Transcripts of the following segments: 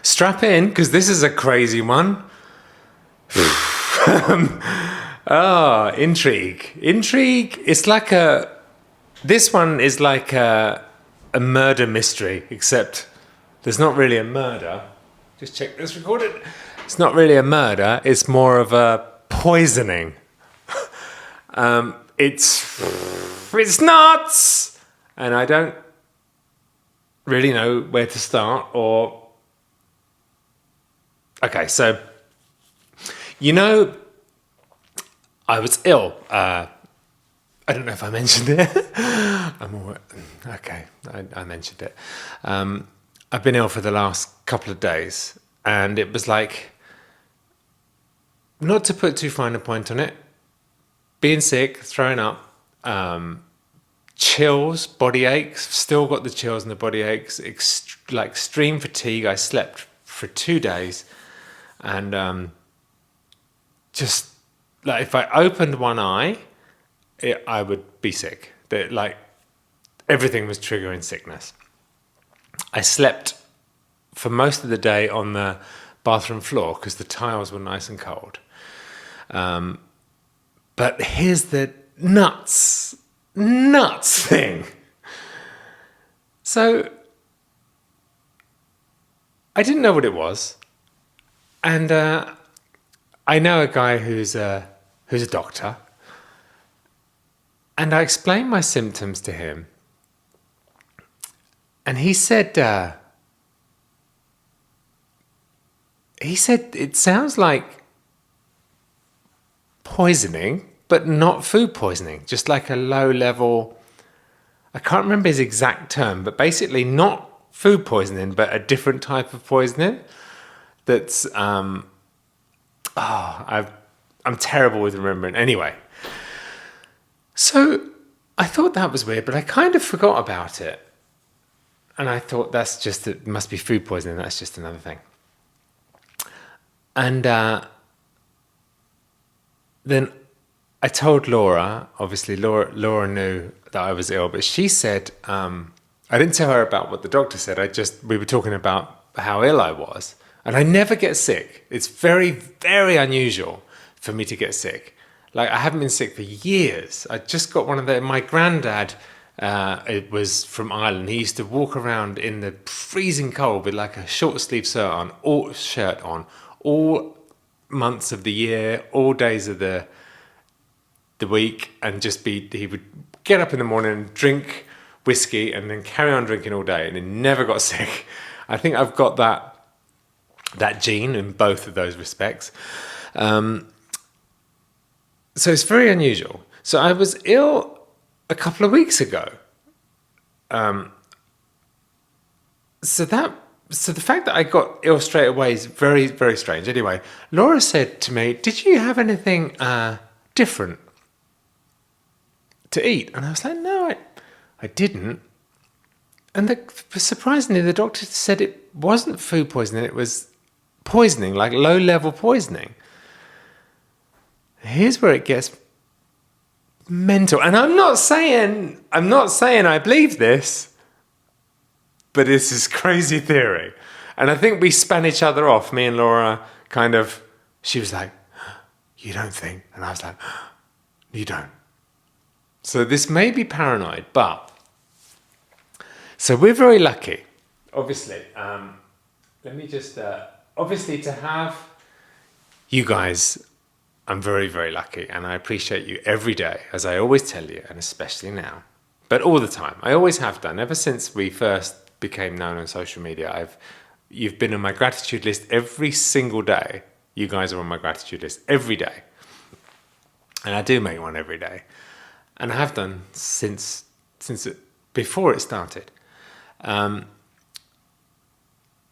Strap in, because this is a crazy one. Intrigue. Intrigue. It's like a. This one is like a murder mystery, except there's not really a murder. Just check this recorded. It's not really a murder. It's more of a poisoning. It's nuts, and I don't really know where to start. Or okay, so I was ill. I don't know if I mentioned it. Okay, I mentioned it. I've been ill for the last couple of days, and it was like, not to put too fine a point on it, being sick, throwing up, chills, body aches, still got the chills and the body aches, extreme fatigue. I slept for 2 days, and just like if I opened one eye, I would be sick. Like everything was triggering sickness. I slept for most of the day on the bathroom floor because the tiles were nice and cold. But here's the nuts thing. So I didn't know what it was, and I know a guy who's a doctor, and I explained my symptoms to him, and he said it sounds like poisoning, but not food poisoning, just like a low level, I can't remember his exact term, but basically not food poisoning, but a different type of poisoning that's, I'm terrible with remembering. Anyway, so I thought that was weird, but I kind of forgot about it. And I thought it must be food poisoning, that's just another thing. And then I told Laura, obviously Laura knew that I was ill, but she said, I didn't tell her about what the doctor said. We were talking about how ill I was, and I never get sick. It's very, very unusual for me to get sick. Like I haven't been sick for years. I just got my granddad, it was from Ireland. He used to walk around in the freezing cold with like a short sleeve shirt on, all months of the year, all days of the week, and he would get up in the morning and drink whiskey and then carry on drinking all day, and he never got sick. I think I've got that gene in both of those respects. So it's very unusual. So I was ill a couple of weeks ago. So the fact that I got ill straight away is very, very strange. Anyway, Laura said to me, "Did you have anything different to eat?" And I was like, "No, I didn't." And surprisingly, the doctor said it wasn't food poisoning, it was poisoning, like low-level poisoning. Here's where it gets mental. And I'm not saying I believe this, but this is crazy theory. And I think we span each other off, me and Laura, she was like, "You don't think?" And I was like, "You don't." So this may be paranoid, but... So we're very lucky, obviously. Let me just... obviously to have you guys, I'm very, very lucky, and I appreciate you every day, as I always tell you, and especially now. But all the time. I always have done. Ever since we first became known on social media, you've been on my gratitude list every single day. You guys are on my gratitude list every day. And I do make one every day. And I have done before it started.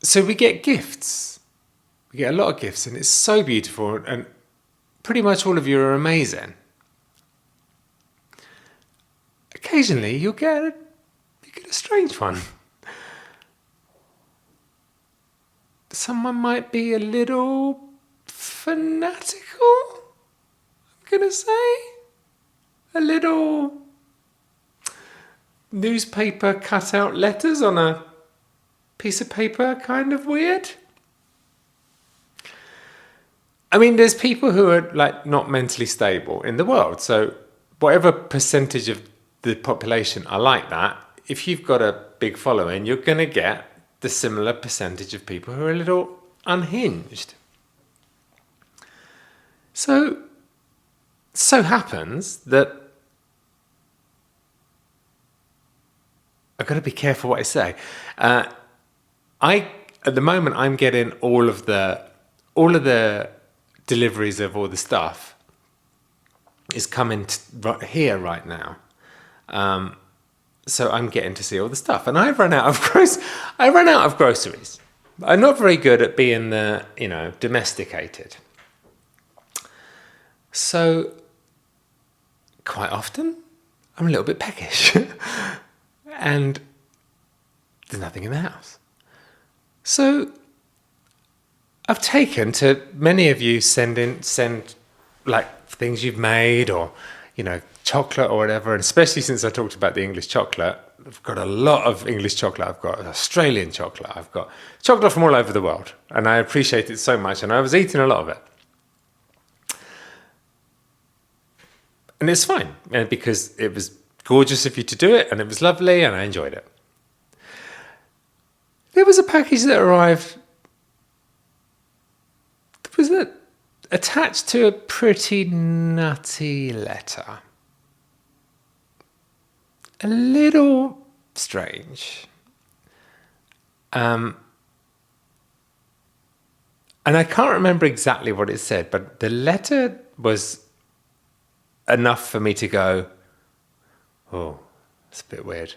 So we get gifts. We get a lot of gifts, and it's so beautiful, and pretty much all of you are amazing. Occasionally, you get a strange one. Someone might be a little fanatical, I'm gonna say. A little newspaper cutout letters on a piece of paper, kind of weird. I mean, there's people who are like not mentally stable in the world. So whatever percentage of the population are like that, if you've got a big following, you're going to get the similar percentage of people who are a little unhinged. So happens that I've got to be careful what I say. At the moment, I'm getting all of the deliveries of all the stuff is coming here right now. So I'm getting to see all the stuff, and I've run out of groceries. I'm not very good at being domesticated. So quite often I'm a little bit peckish and there's nothing in the house. So I've taken to many of you send like things you've made or, chocolate or whatever. And especially since I talked about the English chocolate, I've got a lot of English chocolate. I've got Australian chocolate. I've got chocolate from all over the world. And I appreciate it so much. And I was eating a lot of it. And it's fine because it was gorgeous of you to do it and it was lovely and I enjoyed it. There was a package that arrived. Was it attached to a pretty nutty letter? A little strange. And I can't remember exactly what it said, but the letter was enough for me to go, oh, it's a bit weird.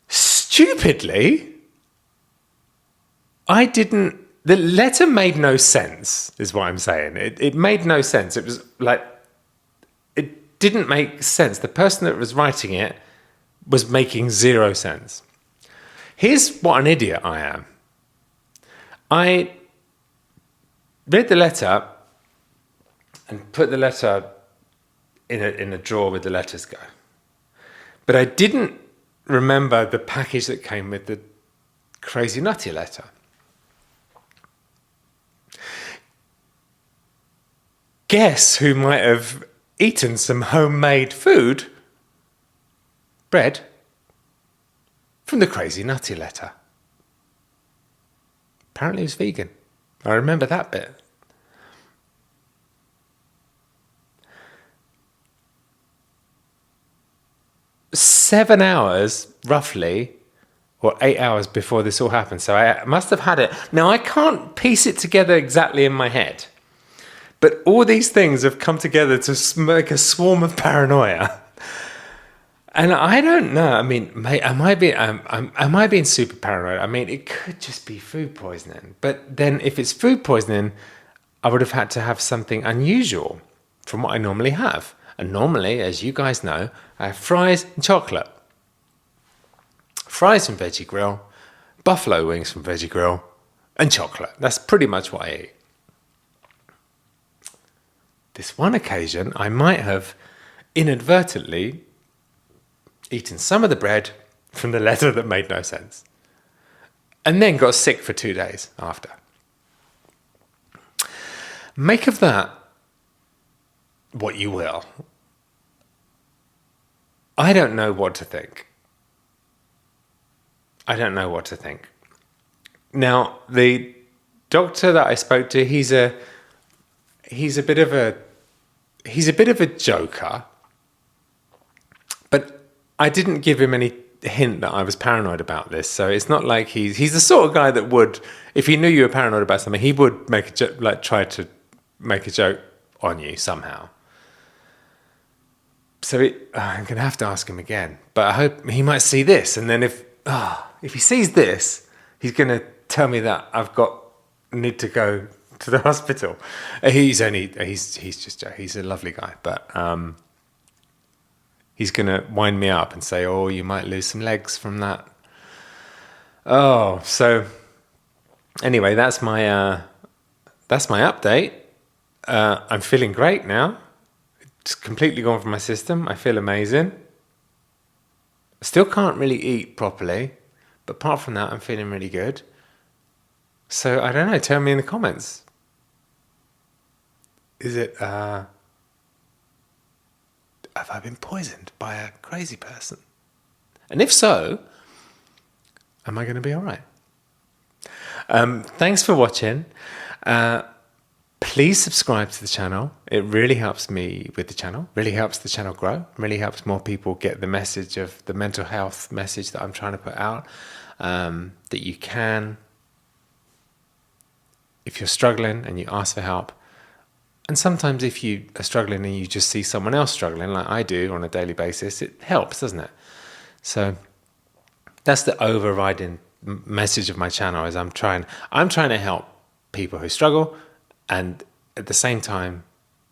Stupidly, the letter made no sense, is what I'm saying. It made no sense. It was like, it didn't make sense. The person that was writing it was making zero sense. Here's what an idiot I am. I read the letter and put the letter in a drawer where the letters go. But I didn't remember the package that came with the crazy nutty letter. Guess who might have eaten some homemade food, bread, from the crazy nutty letter? Apparently it was vegan. I remember that bit. Seven hours, roughly, or 8 hours before this all happened. So I must have had it. Now, I can't piece it together exactly in my head. But all these things have come together to make a swarm of paranoia. And I don't know. I mean, am I being super paranoid? I mean, it could just be food poisoning. But then if it's food poisoning, I would have had to have something unusual from what I normally have. And normally, as you guys know, I have fries and chocolate. Fries from Veggie Grill, buffalo wings from Veggie Grill, and chocolate. That's pretty much what I eat. This one occasion, I might have inadvertently eaten some of the bread from the letter that made no sense, and then got sick for 2 days after. Make of that what you will. I don't know what to think. Now, the doctor that I spoke to, he's a bit of a joker, but I didn't give him any hint that I was paranoid about this. So it's not like he's the sort of guy that would, if he knew you were paranoid about something, he would make a joke, like try to make a joke on you somehow. So I'm going to have to ask him again, but I hope he might see this. And then if he sees this, he's going to tell me that need to go to the hospital. He's a lovely guy, but he's going to wind me up and say, oh, you might lose some legs from that. Oh, so anyway, that's my update. I'm feeling great now. It's completely gone from my system. I feel amazing. I still can't really eat properly, but apart from that, I'm feeling really good. So I don't know, tell me in the comments. Is it, have I been poisoned by a crazy person? And if so, am I going to be all right? Thanks for watching. Please subscribe to the channel. It really helps me with the channel, really helps the channel grow, really helps more people get the message of the mental health message that I'm trying to put out, that you can, if you're struggling and you ask for help, and sometimes if you are struggling and you just see someone else struggling, like I do on a daily basis, it helps, doesn't it? So that's the overriding message of my channel, is I'm trying to help people who struggle, and at the same time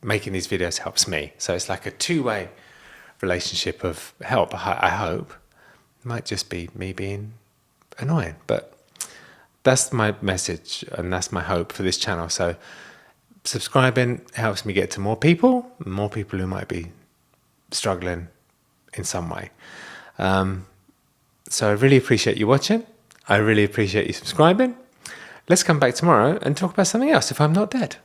making these videos helps me. So it's like a two-way relationship of help. I hope it might just be me being annoying, but that's my message and that's my hope for this channel. So subscribing helps me get to more people who might be struggling in some way. So I really appreciate you watching. I really appreciate you subscribing. Let's come back tomorrow and talk about something else if I'm not dead.